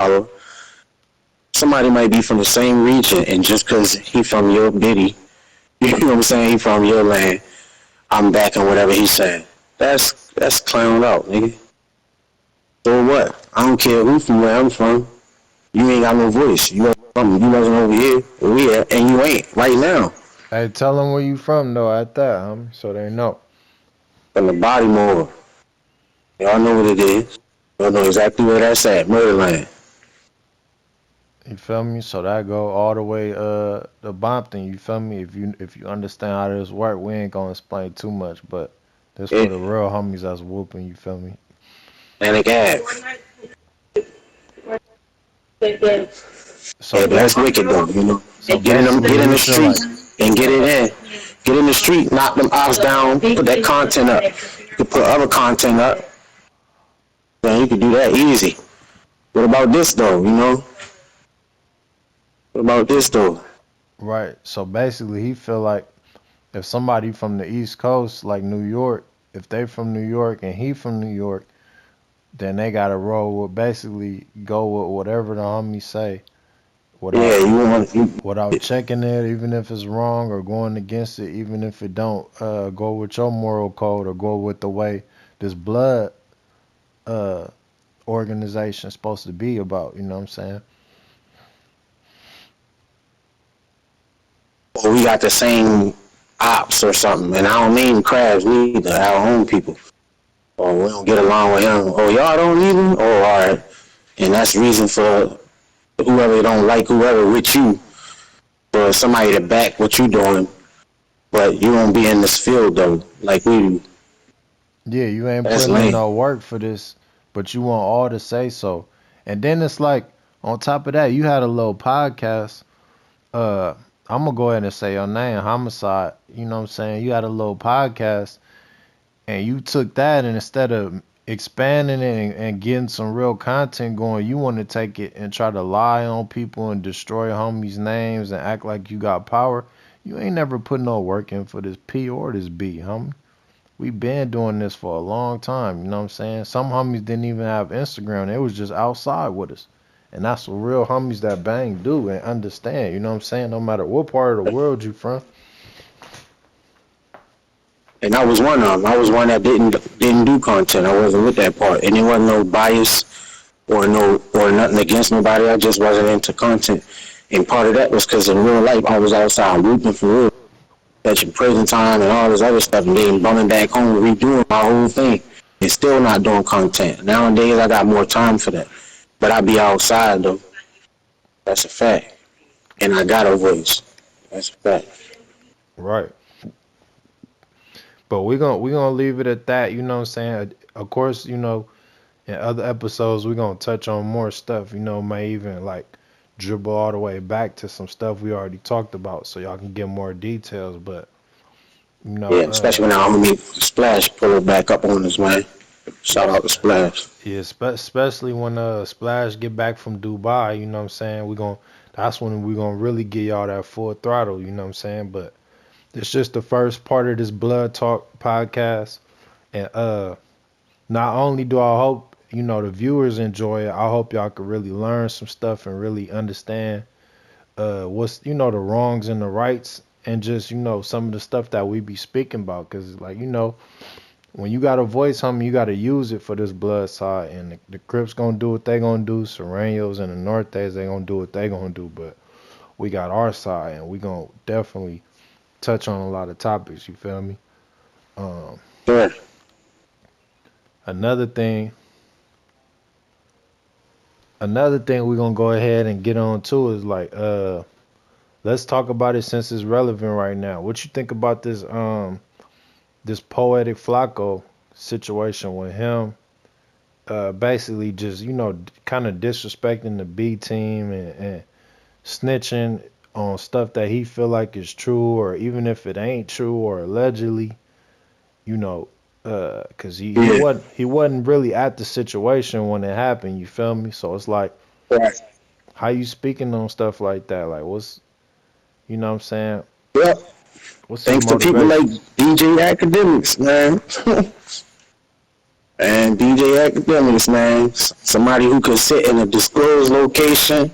power. Somebody might be from the same region, and just because he from your bitty, you know what I'm saying, he from your land, I'm backing whatever he said. That's clowned out, nigga. So what? I don't care who from where I'm from. You ain't got no voice. You wasn't over here, where we at, and you ain't right now. Hey, tell them where you from though at that, so they know. From the body more. Y'all know what it is. Y'all know exactly where that's at, Murderland. You feel me? So that go all the way to Bompton. You feel me? If you understand how this work, we ain't gonna explain too much, but this for Yeah. the real homies that's whooping. You feel me? Atlantic Ave. So Yeah, but that's bas wicked though, you know. so Get basically, in you the feel like streets and get it in. Get in the street, knock them ops down, put that content up. You can put other content up. Then you can do that easy. What about this though, you know? What about this though? right. So basically, he feel like if somebody from the East Coast, like New York, if they from New York and he from New York, then they gotta roll with basically go with whatever the homies say Yeah, without you want you without checking it, even if it's wrong or going against it, even if it don't go with your moral code or go with the way this blood uh, organization is supposed to be about. You know what I'm saying? or we got the same ops or something. And I don't mean crabs neither, our own people. Or we don't get along with him. Oh, y'all don't even? Oh, all right. And that's the reason for whoever don't like whoever with you, for somebody to back what you doing, but you won't be in this field though, like we do. Yeah, you ain't That's putting in lame. no work for this, but you want all to say so. And then it's like on top of that, you had a little podcast. Uh, I'm gonna go ahead and say your name, Homicide. You know what I'm saying? You had a little podcast and you took that and instead of expanding it and getting some real content going, you want to take it and try to lie on people and destroy homies' names and act like you got power. You ain't never put no work in for this P or this B, homie. We been doing this for a long time, you know what I'm saying? Some homies didn't even have Instagram. They was just outside with us. And that's what real homies that bang do and understand, you know what I'm saying? No matter what part of the world you from. And I was one of them. I was one that didn't do content. I wasn't with that part, and it wasn't no bias or nothing against nobody. I just wasn't into content. And part of that was because in real life I was outside rooting for real, catching prison time and all this other stuff, and then coming back home redoing my whole thing, and still not doing content. Nowadays I got more time for that, but I be outside though. That's a fact, and I got a voice. That's a fact. Right. But we gonna leave it at that, you know what I'm saying? Of course, in other episodes we're gonna touch on more stuff, may even like dribble all the way back to some stuff we already talked about so y'all can get more details. But you know, Yeah, especially when our homie Splash pull it back up on us, man. Shout out to Splash. yeah, especially when Splash get back from Dubai, you know what I'm saying? That's when we gonna really get y'all that full throttle, you know what I'm saying? But it's just the first part of this Blood Talk podcast. And not only do I hope, the viewers enjoy it, I hope y'all could really learn some stuff and really understand what's, the wrongs and the rights and just, some of the stuff that we be speaking about. Cause like, when you got a voice, homie, you got to use it for this blood side. And the Crips gonna do what they gonna do. Serranos and the Nortes, they gonna do what they gonna do. But we got our side, and we gonna definitely touch on a lot of topics. You feel me? Um, Sure. another thing, another thing we're gonna go ahead and get on to is like, let's talk about it since it's relevant right now. What you think about this poetic Flacco situation with him? Basically just kind of disrespecting the B team and snitching on stuff that he feel like is true or even if it ain't true or allegedly, you know, cause Yeah. he wasn't really at the situation when it happened. You feel me? So it's like, Right. how you speaking on stuff like that? Like, what's what I'm saying? Yep. What's his Thanks to people like motivations? DJ Academics, man. And DJ Academics, man, somebody who could sit in a disclosed location,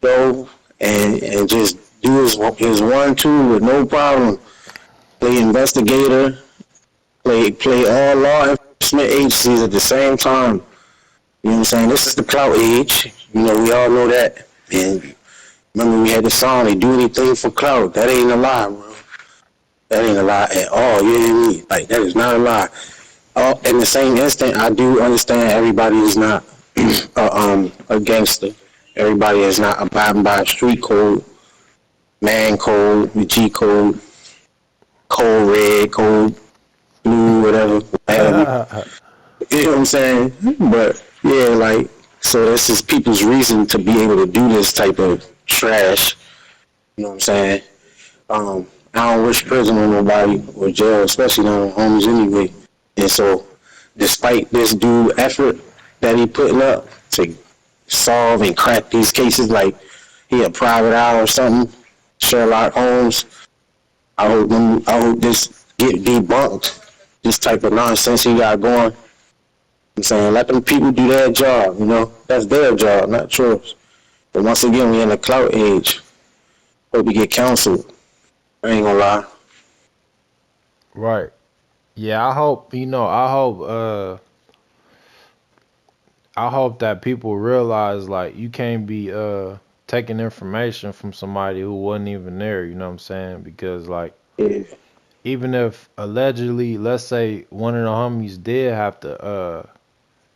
go and just do his 1-2 with no problem. Play investigator, play all law enforcement agencies at the same time. You know what I'm saying? This is the clout age. You know, we all know that. And remember, we had the song, they do anything for clout. That ain't a lie, bro. That ain't a lie at all. You hear me? Like, that is not a lie. In the same instant, I do understand everybody is not a gangster. Everybody is not abiding by street code, man code, the G code, code red, code blue, whatever. You know what I'm saying? But yeah, like, so this is people's reason to be able to do this type of trash. You know what I'm saying? I don't wish prison on nobody or jail, especially on homies anyway. And so, despite this dude effort that he putting up to solve and crack these cases, like he a private eye or something, Sherlock Holmes. I hope this get debunked. This type of nonsense he got going. I'm saying, let them people do their job. You know, that's their job, not yours. But once again, we in the clout age. Hope we get counseled. I ain't gonna lie. Right. Yeah, I hope that people realize like you can't be taking information from somebody who wasn't even there, you know what I'm saying? Because like Yeah, even if allegedly, let's say one of the homies did have to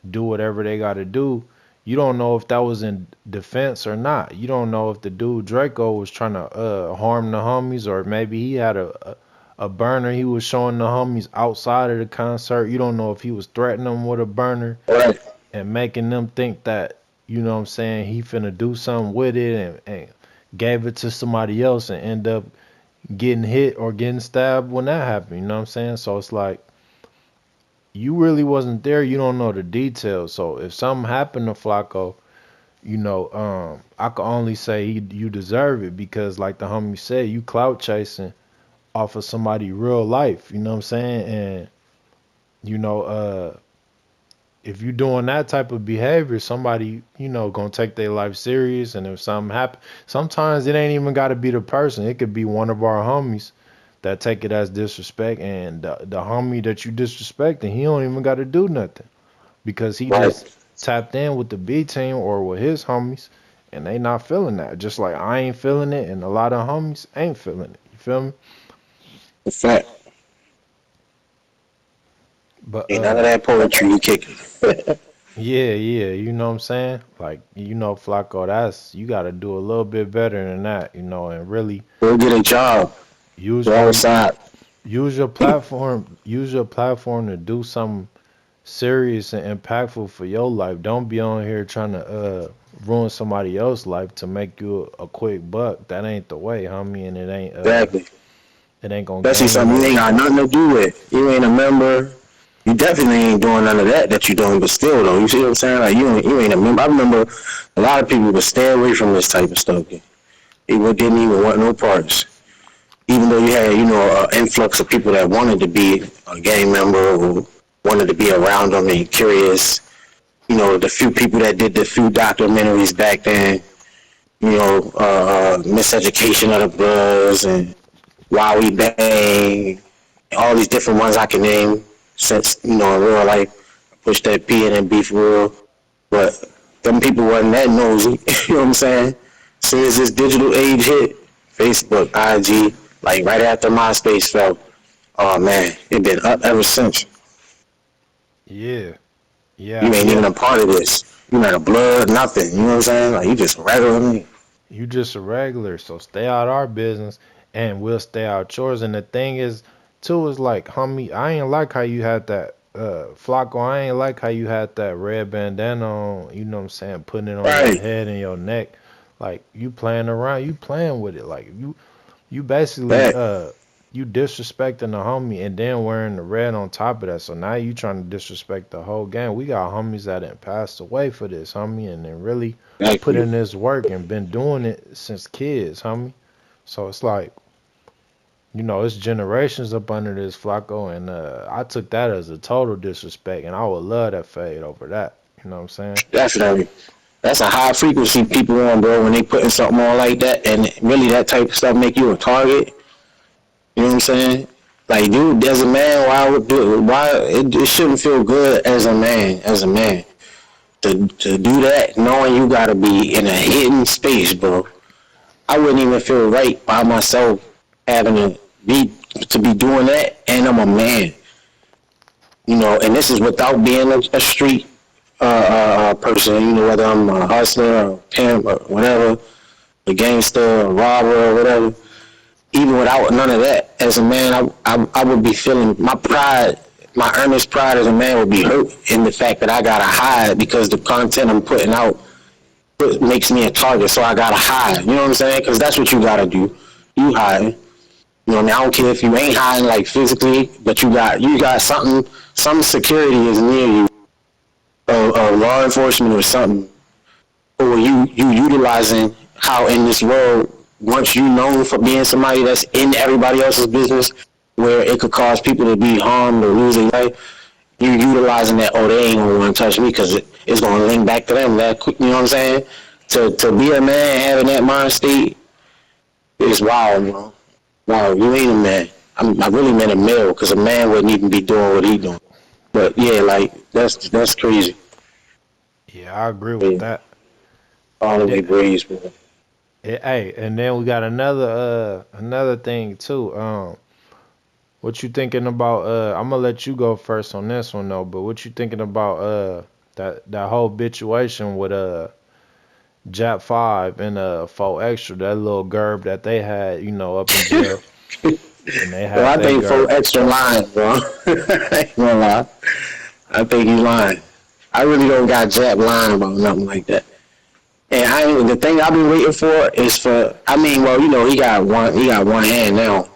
do whatever they got to do, you don't know if that was in defense or not. You don't know if the dude Draco was trying to harm the homies, or maybe he had a burner he was showing the homies outside of the concert. You don't know if he was threatening them with a burner right. and making them think that, you know what I'm saying, he finna do something with it, and gave it to somebody else and end up getting hit or getting stabbed when that happened. You know what I'm saying? So it's like you really wasn't there. You don't know the details. So if something happened to Flacco, I could only say you deserve it because, like the homie said, you clout chasing off of somebody real life. You know what I'm saying? And you know, if you doing that type of behavior, somebody, gonna take their life serious. And if something happen, sometimes it ain't even got to be the person. It could be one of our homies that take it as disrespect, and the homie that you disrespecting, he don't even got to do nothing because he Right. just tapped in with the B team or with his homies, and they not feeling that. Just like I ain't feeling it, and a lot of homies ain't feeling it. You feel me? In fact, But ain't none of that poetry you kicking. yeah, yeah, you know what I'm saying? Like, Flacco, that's you got to do a little bit better than that, and really Go get a job. use Go or outside. use your platform to do something serious and impactful for your life. Don't be on here trying to ruin somebody else's life to make you a quick buck. That ain't the way, homie, and Exactly. it ain't gonna Especially gain you something no you ain't got respect. nothing to do with. You ain't a member. You definitely ain't doing none of that you doing, but still though, you see what I'm saying? Like you ain't a member. I remember a lot of people would stay away from this type of stuff. They didn't even want no parts. Even though you had, an influx of people that wanted to be a gang member or wanted to be around them and curious. The few people that did the few documentaries back then, Miseducation of the Buzz and Why We Bang, all these different ones I can name since, in real life, push that P in and be for real. But them people wasn't that nosy, you know what I'm saying? As soon as this digital age hit, Facebook, IG, like right after MySpace fell, oh man, it been up ever since. Yeah, You yeah, ain't even yeah. a part of this. You not a blood, nothing. You know what I'm saying? Like you just regular me. You just a regular, so stay out our business, and we'll stay out yours. And the thing is, too, is like, homie, I ain't like how you had that Flacco. I ain't like how you had that red bandana on. You know what I'm saying? Putting it on your Right. head and your neck, like you playing around, you playing with it, like you basically That. you disrespecting the homie and then wearing the red on top of that. So now you trying to disrespect the whole gang. We got homies that done passed away for this, homie, and then really put Exactly. in this work and been doing it since kids, homie. So it's like You know, it's generations up under this Flacco, and I took that as a total disrespect, and I would love that fade over that. You know what I'm saying? Definitely. That's a high frequency people on, bro, when they putting something on like that, and really that type of stuff make you a target. You know what I'm saying? Like, dude, as a man, why would do it? Why it shouldn't feel good as a man, to do that, knowing you gotta be in a hidden space, bro. I wouldn't even feel right by myself having be to be doing that, and I'm a man. You know, and this is without being a street person. You know, whether I'm a hustler or a pimp or whatever, a gangster, a robber or whatever. Even without none of that, as a man, I would be feeling my pride, my earnest pride as a man would be hurt in the fact that I gotta hide because the content I'm putting out makes me a target, so I gotta hide. You know what I'm saying? Because that's what you gotta do. You hide. You know what I mean? I don't care if you ain't hiding like physically, but you got something. Some security is near you, or law enforcement or something, or you utilizing how in this world, once you known for being somebody that's in everybody else's business, where it could cause people to be harmed or lose their life, you utilizing that. Oh, they ain't gonna want to touch me because it's gonna link back to them that quick. You know what I'm saying? To be a man having that mind state is wild, bro. Wow, you ain't a man. I really meant a male because a man wouldn't even be doing what he doing. But yeah, like that's crazy. Yeah, I agree with Yeah, that. all And the then, way breeze, bro. hey, and then we got another thing too. What you thinking about? I'm gonna let you go first on this one though. But what you thinking about? That whole situation with Japfive and 4 Extra, that little gerb that they had, you know, up in jail, and they Well, had I that think for gerb. extra lying, bro. I ain't gonna lie. I think he's lying. I really don't got Jap lying about nothing like that. And the thing I've been waiting for is for. I mean, well, you know, he got one hand now,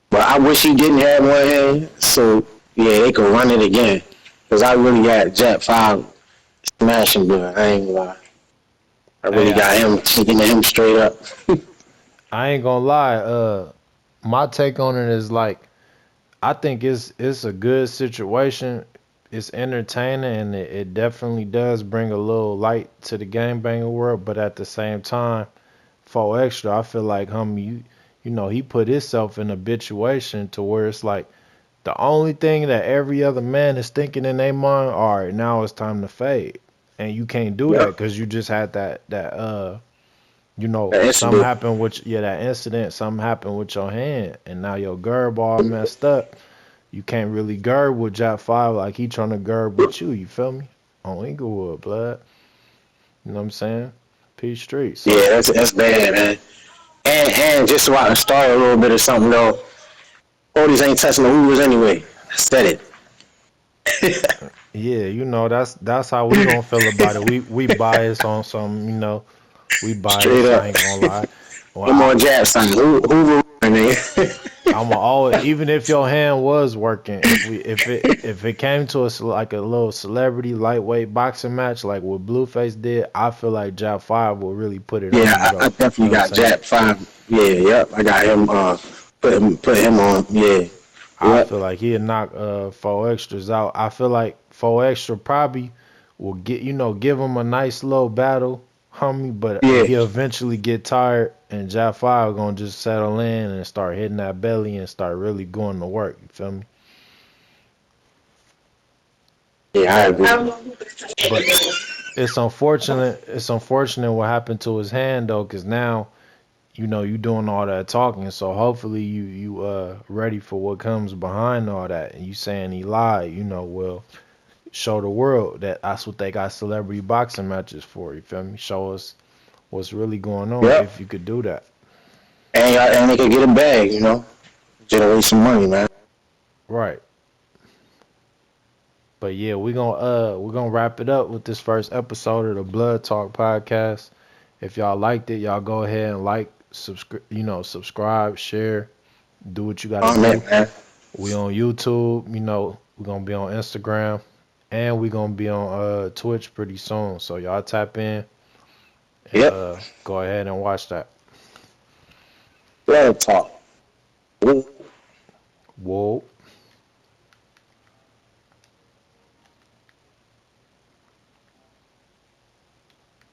but I wish he didn't have one hand. So yeah, they could run it again. Cause I really got Jap 5 smashing, bro. I ain't gonna lie. I Hey, really got him taking him straight up. I ain't gonna lie. My take on it is like I think it's a good situation. It's entertaining and it definitely does bring a little light to the gangbanging world. But at the same time, 4 Extra, I feel like you know, he put himself in a situation to where it's like the only thing that every other man is thinking in their mind, all right, now it's time to fade, and you can't do that Yeah, because you just had that you know, the something incident. happened with that incident, something happened with your hand, and now your gerb all messed up. You can't really gerb with Japfive like he trying to gerb with you. You feel me? On Inglewood, blood. You know what I'm saying? Peace Street. Yeah, So that's bad, man. And just so I can start a little bit of something though, Odie's ain't touching the Hoovers anyway. I said it. yeah, you know that's how we gonna feel about it. We bias on some, you know, we Straight bias. up. I ain't gonna lie. Well, I'm on Jab side. Hoover, nigga. I'm always, even if your hand was working, if it came to us like a little celebrity lightweight boxing match like what Blueface did, I feel like Japfive will really put it on you Yeah, I though. You definitely know what I'm got saying? Jab 5. Yeah, yep. I got him. Put him on. Yeah, I yep. feel like he'll knock 4 Extras out. I feel like 4 Extra probably will get, you know, give him a nice little battle, homie, but Yeah, he'll eventually get tired and Japfive gonna just settle in and start hitting that belly and start really going to work. You feel me? yeah. I But agree. but it's unfortunate. It's unfortunate what happened to his hand though, because now you know you doing all that talking. So hopefully you ready for what comes behind all that. And you saying he lied, you know, well show the world that that's what they got celebrity boxing matches for. You feel me? Show us what's really going on Yep. if you could do that. And they could get a bag. Generate some money, man. Right. But yeah, we're gonna wrap it up with this first episode of the Blood Talk podcast. If y'all liked it, y'all go ahead and like, subscribe, share, do what you gotta On do. that, man. We on YouTube, you know, we're gonna be on Instagram and we're gonna be on Twitch pretty soon. So y'all tap in and Yep. go ahead and watch that. Blood talk. Whoa. Whoa.